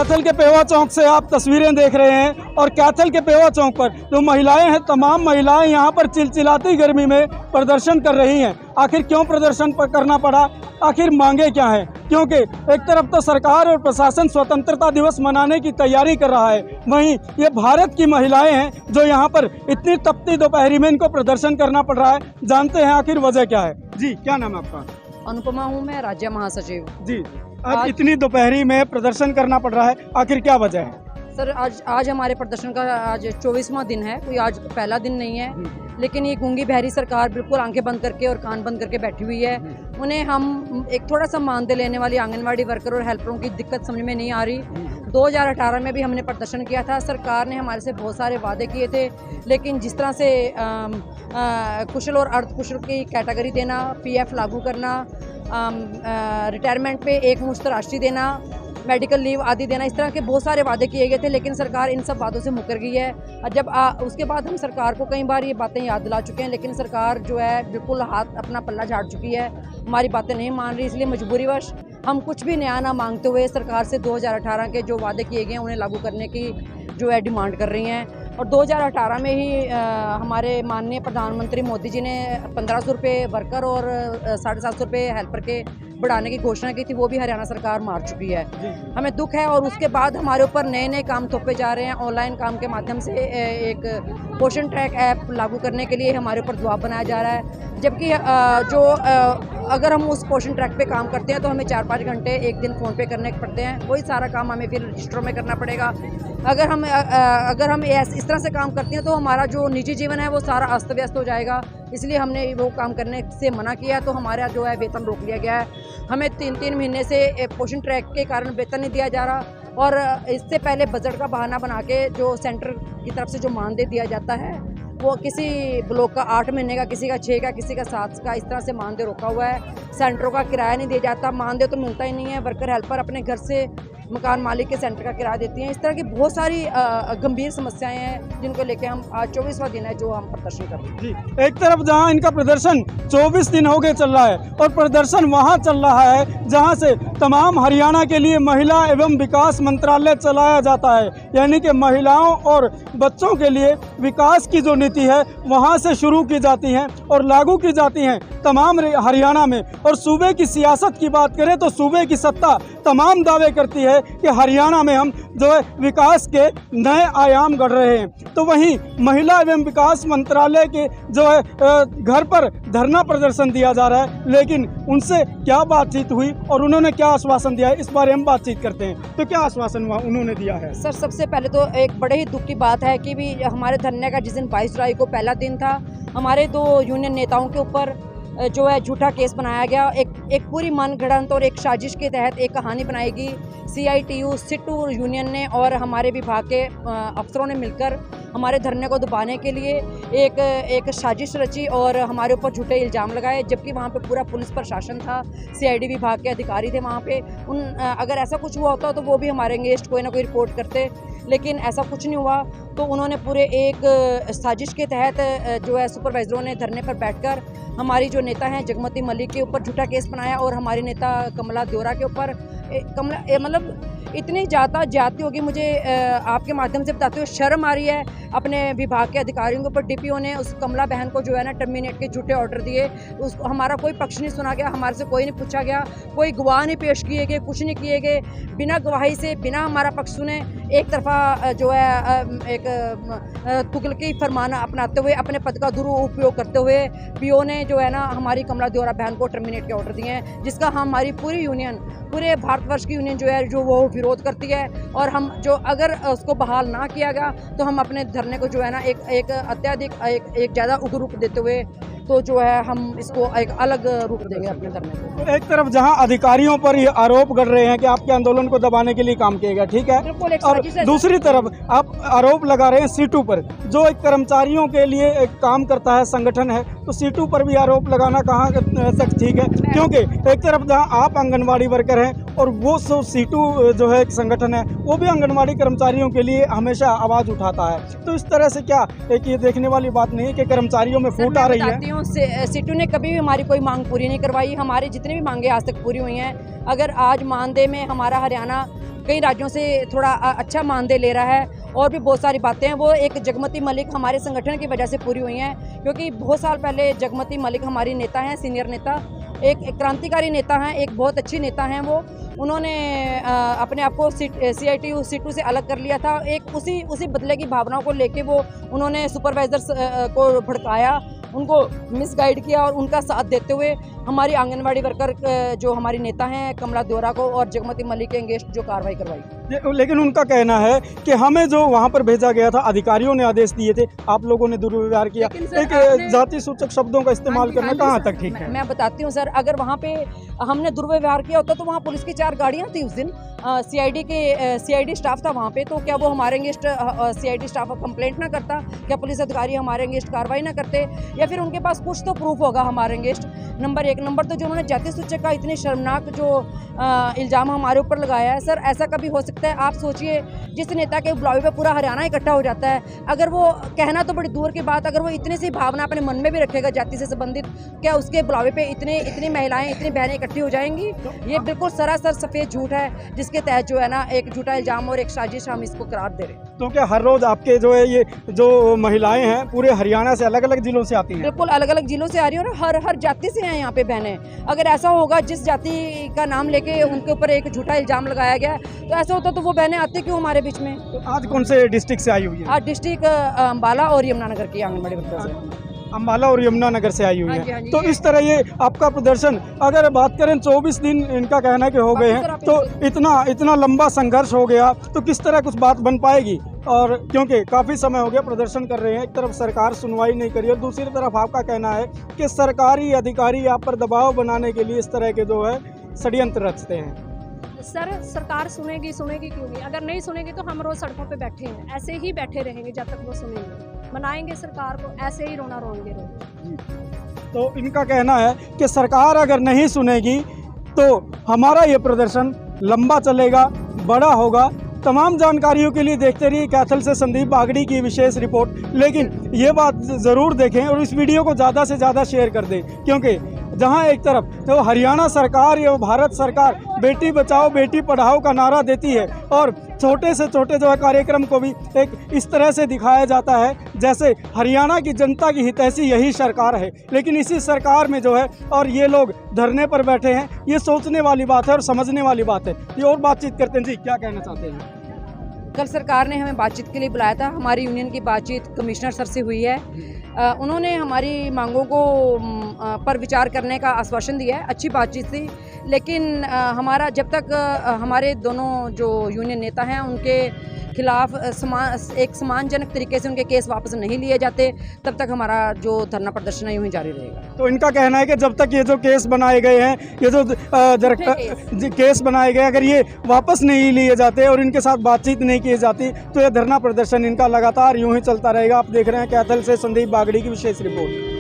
कैथल के पेवा चौक से आप तस्वीरें देख रहे हैं और कैथल के पेवा चौक पर जो महिलाएं हैं, तमाम महिलाएं यहां पर चिलचिलाती गर्मी में प्रदर्शन कर रही हैं। आखिर क्यों प्रदर्शन करना पड़ा, आखिर मांगे क्या हैं? क्योंकि एक तरफ तो सरकार और प्रशासन स्वतंत्रता दिवस मनाने की तैयारी कर रहा है, वहीं ये भारत की महिलाएं हैं जो यहाँ पर इतनी तपती दोपहरी में इनको प्रदर्शन करना पड़ रहा है। जानते हैं आखिर वजह क्या है। जी, क्या नाम है आपका? अनुपमा हूँ मैं, राज्य महासचिव। जी, आज इतनी दोपहरी में प्रदर्शन करना पड़ रहा है, आखिर क्या वजह है? सर आज हमारे प्रदर्शन का आज 24वां दिन है, कोई आज पहला दिन नहीं है, लेकिन ये गूंगी बहरी सरकार बिल्कुल आंखें बंद करके और कान बंद करके बैठी हुई है। उन्हें हम एक थोड़ा सा मानदेय लेने वाली आंगनवाड़ी वर्कर और हेल्परों की दिक्कत समझ में नहीं आ रही। 2018 में भी हमने प्रदर्शन किया था, सरकार ने हमारे से बहुत सारे वादे किए थे, लेकिन जिस तरह से कुशल और अर्ध कुशल की कैटेगरी देना, PF लागू करना, रिटायरमेंट पे एक मुश्त राशि देना, मेडिकल लीव आदि देना, इस तरह के बहुत सारे वादे किए गए थे, लेकिन सरकार इन सब वादों से मुकर गई है। और जब उसके बाद हम सरकार को कई बार ये बातें याद दिला चुके हैं, लेकिन सरकार जो है बिल्कुल हाथ अपना पल्ला झाड़ चुकी है, हमारी बातें नहीं मान रही। इसलिए मजबूरीवश हम कुछ भी नया ना मांगते हुए सरकार से 2018 के जो वादे किए गए हैं उन्हें लागू करने की जो है डिमांड कर रही हैं। और 2018 में ही हमारे माननीय प्रधानमंत्री मोदी जी ने 1500 रुपये वर्कर और 750 रुपये हेल्पर के बढ़ाने की घोषणा की थी, वो भी हरियाणा सरकार मार चुकी है। हमें दुख है और उसके बाद हमारे ऊपर नए नए काम थोपे जा रहे हैं। ऑनलाइन काम के माध्यम से एक पोषण ट्रैक ऐप लागू करने के लिए हमारे ऊपर दबाव बनाया जा रहा है, जबकि अगर हम उस पोषण ट्रैक पे काम करते हैं तो हमें 4-5 घंटे एक दिन फ़ोन पे करने पड़ते हैं, वही सारा काम हमें फिर रजिस्टरों में करना पड़ेगा। अगर हम इस तरह से काम करते हैं तो हमारा जो निजी जीवन है वो सारा अस्त व्यस्त हो जाएगा। इसलिए हमने वो काम करने से मना किया, तो हमारा जो है वेतन रोक लिया गया है। हमें 3-3 महीने से पोषण ट्रैक के कारण वेतन नहीं दिया जा रहा, और इससे पहले बजट का बहाना बना के जो सेंटर की तरफ से जो मानदेय दिया जाता है वो किसी ब्लॉक का 8 महीने का, किसी का 6 का, किसी का 7 का, इस तरह से मानदेय रोका हुआ है। सेंटरों का किराया नहीं दिया जाता, मानदेय तो मिलता ही नहीं है। वर्कर हेल्पर अपने घर से मकान मालिक के सेंटर का किराया देती हैं। इस तरह की बहुत सारी गंभीर समस्याएं हैं जिनको लेके हम आज 24वां दिन है जो हम प्रदर्शन कर रहे हैं। जी, एक तरफ जहां इनका प्रदर्शन 24 दिन हो गए चल रहा है, और प्रदर्शन वहां चल रहा है जहां से तमाम हरियाणा के लिए महिला एवं विकास मंत्रालय चलाया जाता है, यानी कि महिलाओं और बच्चों के लिए विकास की जो नीति है वहां से शुरू की जाती हैं और लागू की जाती हैं तमाम हरियाणा में। और सूबे की सियासत की बात करें तो सूबे की सत्ता तमाम दावे करती है कि हरियाणा में हम जो है विकास के नए आयाम गढ़ रहे हैं। तो वहीं महिला एवं विकास मंत्रालय के जो है घर पर धरना प्रदर्शन दिया जा रहा है, लेकिन उनसे क्या बातचीत हुई और उन्होंने क्या आश्वासन दिया है, इस बारे में बातचीत करते हैं। तो क्या आश्वासन उन्होंने दिया है? सर, सबसे पहले तो एक बड़े ही दुख की बात है कि भी हमारे धरने का जिस दिन 22 जुलाई को पहला दिन था, हमारे 2 यूनियन नेताओं के ऊपर जो है झूठा केस बनाया गया। एक पूरी मनगढ़ंत और एक साजिश के तहत एक कहानी बनाएगी CITU सिट्टू यूनियन ने और हमारे विभाग के अफसरों ने मिलकर हमारे धरने को दबाने के लिए एक साजिश रची और हमारे ऊपर झूठे इल्ज़ाम लगाए, जबकि वहाँ पे पूरा पुलिस प्रशासन था, CID विभाग के अधिकारी थे वहाँ पे। अगर ऐसा कुछ हुआ होता तो वो भी हमारे अगेंस्ट कोई ना कोई रिपोर्ट करते, लेकिन ऐसा कुछ नहीं हुआ। तो उन्होंने पूरे एक साजिश के तहत जो है सुपरवाइजरों ने धरने पर बैठकर हमारी जो नेता हैं जगमती मलिक के ऊपर झूठा केस बनाया और हमारी नेता कमला देवरा के ऊपर मतलब इतनी ज़्यादा जाती होगी, मुझे आपके माध्यम से बताते हुए शर्म आ रही है। अपने विभाग के अधिकारियों के ऊपर DPO ने उस कमला बहन को जो है ना टर्मिनेट के झूठे ऑर्डर दिए। उसको हमारा कोई पक्ष नहीं सुना गया, हमारे से कोई नहीं पूछा गया, कोई गवाह नहीं पेश किए गए, कुछ नहीं किए गए। बिना गवाही से, बिना हमारा पक्ष सुने एक तरफा जो है एक तुगलकी फरमान अपनाते हुए, अपने पद का दुरुपयोग करते हुए PO ने जो है ना हमारी कमला देवरा बहन को टर्मिनेट के ऑर्डर दिए हैं, जिसका हमारी पूरी यूनियन, पूरे भारतवर्ष की यूनियन जो है जो वो विरोध करती है। और हम जो अगर उसको बहाल ना किया गया तो हम अपने धरने को जो है ना एक अत्यधिक एक ज़्यादा उग्र रूप देते हुए तो जो है हम इसको एक अलग रूप देंगे अपने धरने को। एक तरफ जहां अधिकारियों पर ये आरोप गढ़ रहे हैं कि आपके आंदोलन को दबाने के लिए काम किया गया, ठीक है, और दूसरी तरफ आप आरोप लगा रहे हैं सीटू पर, जो एक कर्मचारियों के लिए एक काम करता है, संगठन है, तो सीटू पर भी आरोप लगाना कहाँ तक ठीक है? क्योंकि एक तरफ जहां आप आंगनवाड़ी वर्कर हैं और वो सीटू जो है एक संगठन है, वो भी आंगनवाड़ी कर्मचारियों के लिए हमेशा आवाज़ उठाता है। तो इस तरह से क्या एक ये देखने वाली बात नहीं है कि कर्मचारियों में फूट आ रही है? सीटू ने कभी भी हमारी कोई मांग पूरी नहीं करवाई, हमारी जितनी भी मांगे आज तक पूरी हुई हैं। अगर आज मानदेय में हमारा हरियाणा कई राज्यों से थोड़ा अच्छा मानदेय ले रहा है और भी बहुत सारी बातें हैं। वो एक जगमती मलिक हमारे संगठन की वजह से पूरी हुई हैं, क्योंकि बहुत साल पहले जगमती मलिक हमारी नेता हैं, सीनियर नेता, एक क्रांतिकारी नेता हैं, एक बहुत अच्छी नेता हैं वो। उन्होंने अपने आप को CITU सीटू से अलग कर लिया था। एक उसी बदले की भावनाओं को लेके वो उन्होंने सुपरवाइजर्स को भड़काया, उनको मिसगाइड किया और उनका साथ देते हुए हमारी आंगनवाड़ी वर्कर जो हमारी नेता हैं कमला दोरा को और जगमती मलिक के अगेंस्ट जो कार्रवाई करवाई। लेकिन उनका कहना है कि हमें जो वहाँ पर भेजा गया था, अधिकारियों ने आदेश दिए थे, आप लोगों ने दुर्व्यवहार किया। एक जाति सूचक शब्दों का इस्तेमाल करना कहाँ तक ठीक है? मैं बताती हूँ सर, अगर वहाँ पे हमने दुर्व्यवहार किया होता तो वहाँ पुलिस की 4 गाड़ियाँ थी उस दिन। CID स्टाफ था वहाँ पे, तो क्या वो हमारे अगेंस्ट CID स्टाफ कंप्लेंट ना करता? क्या पुलिस अधिकारी हमारे अगेंस्ट कार्रवाई ना करते? या फिर उनके पास कुछ तो प्रूफ होगा हमारे अगेंस्ट। नंबर 1 नंबर तो जो उन्होंने जाति सूचक का इतने शर्मनाक जो इल्ज़ाम हमारे ऊपर लगाया है सर, ऐसा कभी हो सकता है? आप सोचिए, जिस नेता के बुलावे पे पूरा हरियाणा इकट्ठा हो जाता है, अगर वो कहना तो बड़ी दूर की बात, अगर वो इतनी सी भावना अपने मन में भी रखेगा जाति से संबंधित, क्या उसके बुलावे पे इतनी महिलाएं, इतनी बहनें इकट्ठी हो जाएंगी? ये बिल्कुल सरासर सफ़ेद झूठ है, जिसके तहत जो है ना एक झूठा इल्ज़ाम और एक साजिश हम इसको करार दे रहे हैं। तो क्या हर रोज आपके जो है ये जो महिलाएं हैं पूरे हरियाणा से अलग अलग जिलों से आती हैं? बिल्कुल अलग अलग जिलों से आ रही है और हर जाति से हैं यहाँ पे बहनें। अगर ऐसा होगा जिस जाति का नाम लेके उनके ऊपर एक झूठा इल्ज़ाम लगाया गया, तो ऐसा होता तो वो बहनें आती क्यों हमारे बीच में? तो आज कौन से डिस्ट्रिक्ट से आई हुई है? आज डिस्ट्रिक्ट अम्बाला और यमुनानगर की आंगनबाड़ी वर्कर से। अम्बाला और यमुनानगर से आई हुई हाँ जी, है। हाँ जी, तो इस तरह ये आपका प्रदर्शन, अगर बात करें 24 दिन इनका कहना है कि हो गए हैं, तो इतना लंबा संघर्ष हो गया, तो किस तरह कुछ बात बन पाएगी? और क्योंकि काफ़ी समय हो गया प्रदर्शन कर रहे हैं, एक तरफ सरकार सुनवाई नहीं करी और दूसरी तरफ आपका कहना है कि सरकारी अधिकारी आप पर दबाव बनाने के लिए इस तरह के जो है षड्यंत्र रचते हैं। सर, सरकार सुनेगी क्यों नहीं? अगर नहीं सुनेगी तो हम रोज सड़कों पे बैठे हैं, ऐसे ही बैठे रहेंगे जब तक वो सुनेंगे। मनाएंगे सरकार को, ऐसे ही रोना रोएंगे रोज। तो इनका कहना है कि सरकार अगर नहीं सुनेगी तो हमारा ये प्रदर्शन लंबा चलेगा, बड़ा होगा। तमाम जानकारियों के लिए देखते रहिए कैथल से संदीप बागड़ी की विशेष रिपोर्ट। लेकिन ये बात ज़रूर देखें और इस वीडियो को ज़्यादा से ज़्यादा शेयर कर दें, क्योंकि जहां एक तरफ तो हरियाणा सरकार या भारत सरकार बेटी बचाओ बेटी पढ़ाओ का नारा देती है और छोटे से छोटे जो है कार्यक्रम को भी एक इस तरह से दिखाया जाता है जैसे हरियाणा की जनता की हितैषी यही सरकार है। लेकिन इसी सरकार में जो है और ये लोग धरने पर बैठे हैं, ये सोचने वाली बात है और समझने वाली बात है। ये और बातचीत करते हैं। जी, क्या कहना चाहते हैं? कल सरकार ने हमें बातचीत के लिए बुलाया था। हमारी यूनियन की बातचीत कमिश्नर सर से हुई है। उन्होंने हमारी मांगों को पर विचार करने का आश्वासन दिया है। अच्छी बातचीत थी, लेकिन हमारा जब तक हमारे दोनों जो यूनियन नेता हैं उनके खिलाफ एक सम्मानजनक तरीके से उनके केस वापस नहीं लिए जाते, तब तक हमारा जो धरना प्रदर्शन है यूँ ही जारी रहेगा। तो इनका कहना है कि जब तक ये जो केस बनाए गए हैं, ये जो केस बनाए गए, अगर ये वापस नहीं लिए जाते और इनके साथ बातचीत नहीं की जाती तो ये धरना प्रदर्शन इनका लगातार यूं ही चलता रहेगा। आप देख रहे हैं कैथल से संदीप बागड़ी की विशेष रिपोर्ट।